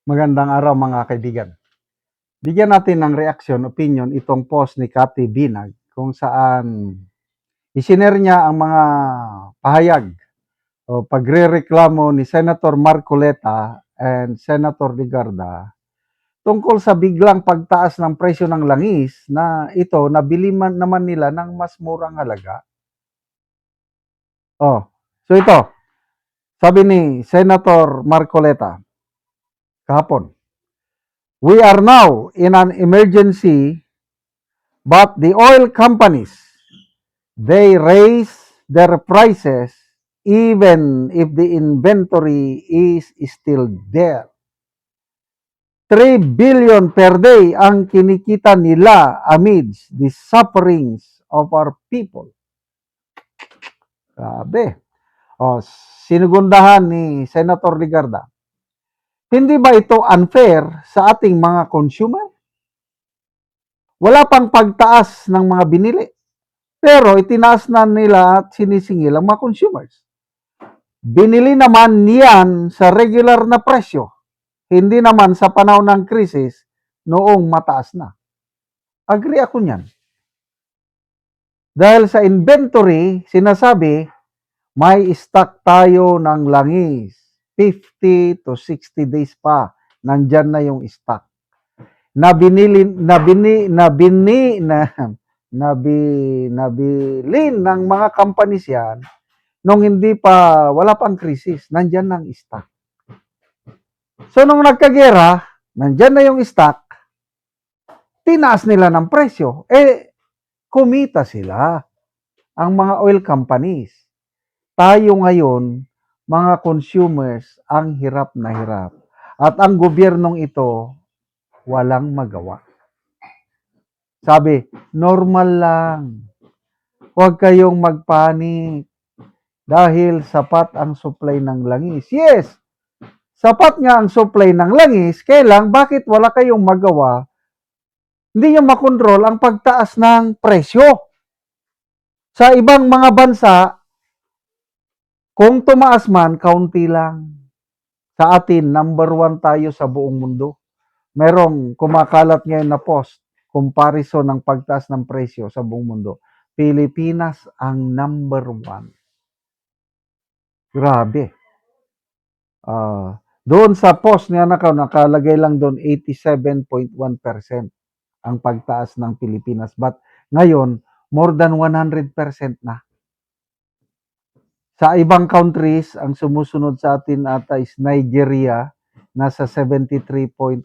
Magandang araw mga kaibigan. Bigyan natin ng reaksyon, opinion itong post ni Cathy Binag kung saan isinare niya ang mga pahayag o pagrereklamo ni Senator Marcoleta and Senator Ligarda tungkol sa biglang pagtaas ng presyo ng langis na ito nabili naman nila ng mas murang halaga. So ito, sabi ni Senator Marcoleta kahapon, "We are now in an emergency, but the oil companies, they raise their prices even if the inventory is still there. 3 billion per day ang kinikita nila amidst the sufferings of our people." Grabe. Sinugundahan ni Senator Ligarda, hindi ba ito unfair sa ating mga consumer? Wala pang pagtaas ng mga binili, pero itinaas na nila at sinisingil ang mga consumers. Binili naman niyan sa regular na presyo, hindi naman sa panahon ng krisis noong mataas na. Agree ako niyan. Dahil sa inventory, sinasabi, may stock tayo ng langis. 50 to 60 days pa, nandyan na yung stock. Nabili ng mga companies yan nung hindi pa, wala pang krisis, nandyan na ang stock. So, nung nagkagera, nandyan na yung stock, tinaas nila ng presyo. Kumita sila, ang mga oil companies. Tayo ngayon, mga consumers, ang hirap na hirap. At ang gobyernong ito, walang magawa. Sabi, normal lang. Huwag kayong magpanik dahil sapat ang supply ng langis. Yes, sapat nga ang supply ng langis, kailang bakit wala kayong magawa? Hindi nyo makontrol ang pagtaas ng presyo. Sa ibang mga bansa, kung tumaas man, kaunti lang. Sa atin, number 1 tayo sa buong mundo. Merong kumakalat ngayon na post, comparison ng pagtaas ng presyo sa buong mundo. Pilipinas ang number 1. Grabe. Doon sa post niya nakalagay lang doon 87.1% ang pagtaas ng Pilipinas. But ngayon, more than 100% na. Sa ibang countries, ang sumusunod sa atin ata is Nigeria, nasa 73.1%.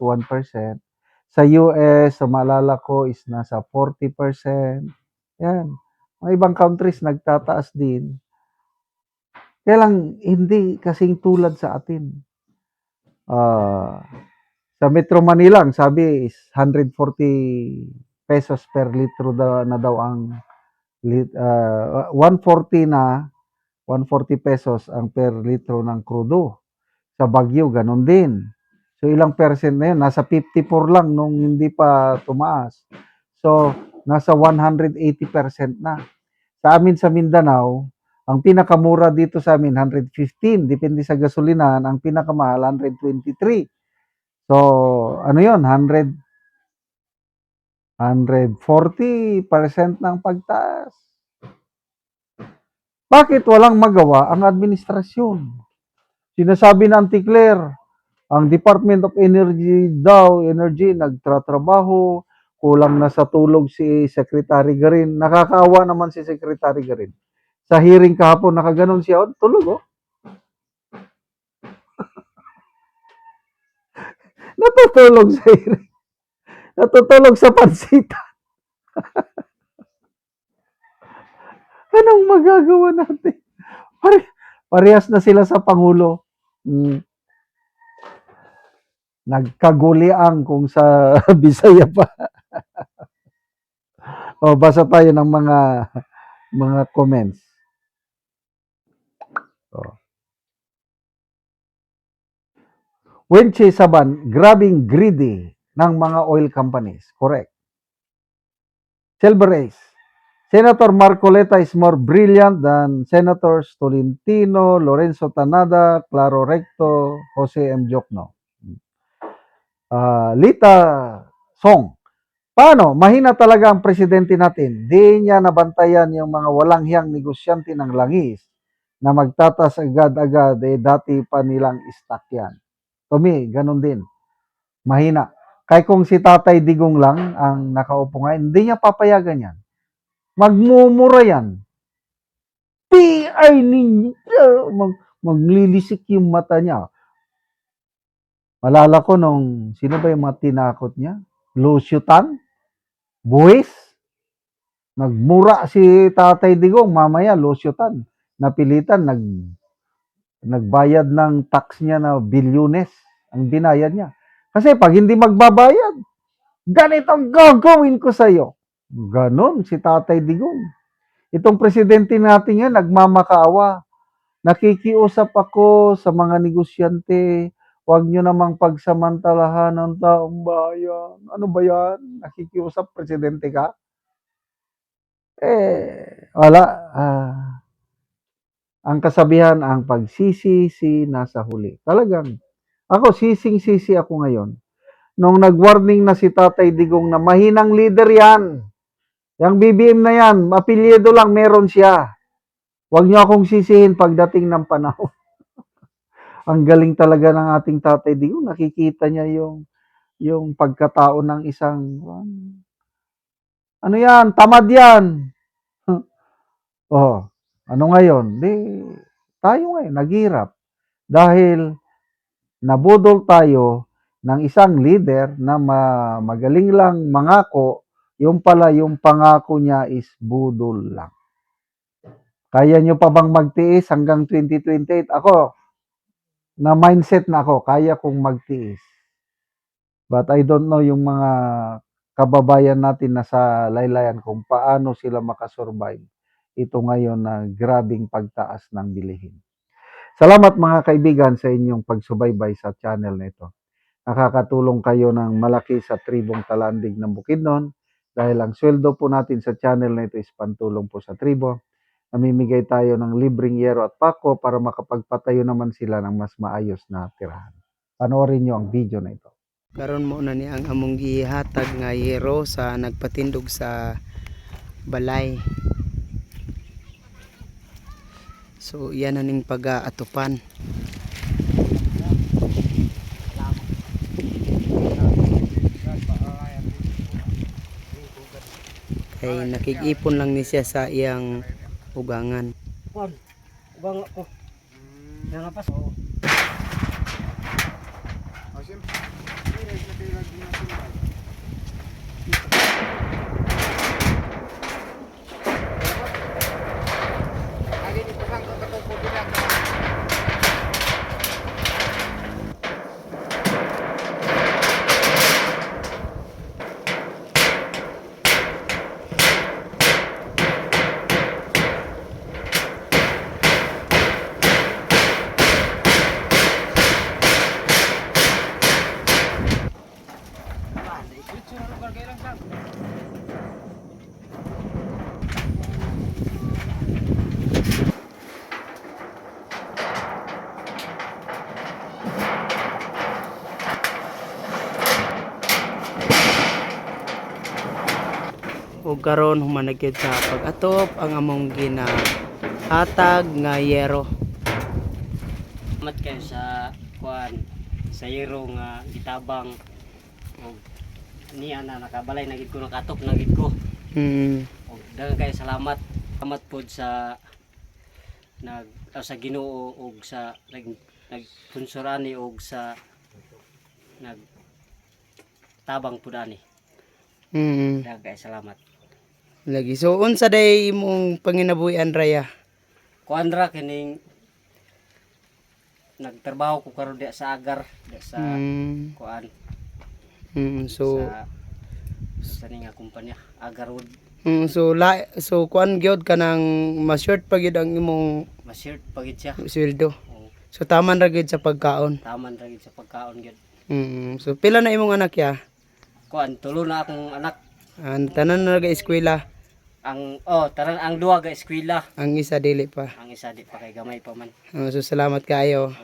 Sa US, sa maalala ko, is nasa 40%. Yan. Mga ibang countries nagtataas din. Kaya lang, hindi kasing tulad sa atin. Sa Metro Manila, ang sabi is 140 pesos per litro na daw ang 140 na 140 pesos ang per litro ng crudo. Sa Baguio, ganun din. So, ilang percent na yun? Nasa 54 lang nung hindi pa tumaas. So, nasa 180% na. Sa amin sa Mindanao, ang pinakamura dito sa amin, 115. Depende sa gasolinahan. Ang pinakamahal, 123. So, ano yun? 140% ng pagtaas. Bakit walang magawa ang administrasyon? Sinasabi ng Anticler, ang Department of Energy nagtratrabaho, kulang na sa tulog si Secretary Garin. Nakakaawa naman si Secretary Garin. Sa hearing kahapon, nakaganon siya, tulog. Natutulog sa hearing. Natutulog sa pansitan. Anong magagawa natin? Parehas na sila sa Pangulo. Nagkaguliang kung sa Bisaya pa. Basa tayo ng mga comments. Wenche Saban, grabing greedy ng mga oil companies. Correct. Silver Ace, Senator Marcoleta is more brilliant than Senators Tolentino, Lorenzo Tanada, Claro Recto, Jose M. Jokno. Lita Song. Paano? Mahina talaga ang presidente natin. Di niya nabantayan yung mga walang hiyang negosyante ng langis na magtatas agad-agad, dati pa nilang stock yan. Tumi, ganun din. Mahina. Kaya kung si Tatay Digong lang ang nakaupo ngayon, hindi niya papayagan yan. Magmumura yan. Ay ninyo, maglilisik yung mata niya. Malala ko nung, sino ba yung mga tinakot niya? Lucio Tan? Buwis? Nagmura si Tatay Digong, mamaya Lucio Tan. Napilitan, nagbayad ng tax niya na bilyones ang binayad niya. Kasi pag hindi magbabayad, ganito ang gagawin ko sa iyo. Ganon si Tatay Digong. Itong presidente natin yan, nagmamakaawa. Nakikiusap ako sa mga negosyante, huwag nyo namang pagsamantalahan ng taong bayan. Ano ba yan? Nakikiusap, presidente ka? Wala. Ang kasabihan, ang pagsisisi nasa huli. Talagang, ako, sising-sisi ako ngayon. Nung nag-warning na si Tatay Digong na mahinang leader yan, yung BBM na yan, apelyido lang meron siya. Huwag niyo akong sisihin pagdating ng panahon. Ang galing talaga ng ating Tatay Digong. Nakikita niya yung pagkatao ng isang, ano yan, tamad yan. Oh, ano ngayon? Tayo ngayon, naghirap. Dahil nabudol tayo ng isang leader na magaling lang mangako, yung pala yung pangako niya is budol lang. Kaya nyo pa bang magtiis hanggang 2028? Ako, na mindset na ako, kaya kong magtiis. But I don't know yung mga kababayan natin na sa laylayan kung paano sila makasurvive. Ito ngayon na grabing pagtaas ng bilihin. Salamat mga kaibigan sa inyong pagsubaybay sa channel na ito. Nakakatulong kayo ng malaki sa tribong Talandig ng Bukidnon dahil ang sweldo po natin sa channel na ito is pantulong po sa tribo. Namimigay tayo ng libreng yero at pako para makapagpatayo naman sila ng mas maayos na tirahan. Panoorin nyo ang video na ito. Karon mo na ni ang among gihatag nga yero sa nagpatindog sa balay. So yan na ning pag-aatupan. Kay nakig-ipon lang ni siya sa iyang ugangan. Ugang ako. Nangapas. Ug karon humanagid sa pag-atop ang among ginahatag nga yero. Salamat kayo sa kuan sa yero nga gitabang og niya na nakabalay na gid ko nakatop na gid ko. Og daghang kayo salamat. Salamat pod sa sa Ginoo og sa nagpunsurani og sa nagtabang pud ani. Daghang kayo salamat. Lagi. So unsa day imong panginabuhian Raya? Kuan ra kining nagtrabaho ko karon diya sa agar diya sa kuan So sa ning nga kumpanya Agarwood. so kuan gyud kanang ma-short pa gyud ang imong Ma-shirt pagid siya. sweldo. Oo, So taman ra gyud sa pagkaon. taman ra gid sa pagkaon gyud. So pila na imong anak ya? Kuan tulo na akong anak. Tanan na ga-eskwela, Taran ang duha ga eskwela, ang isa dili pa. ang isa di pa kay gamay pa man. So salamat kayo.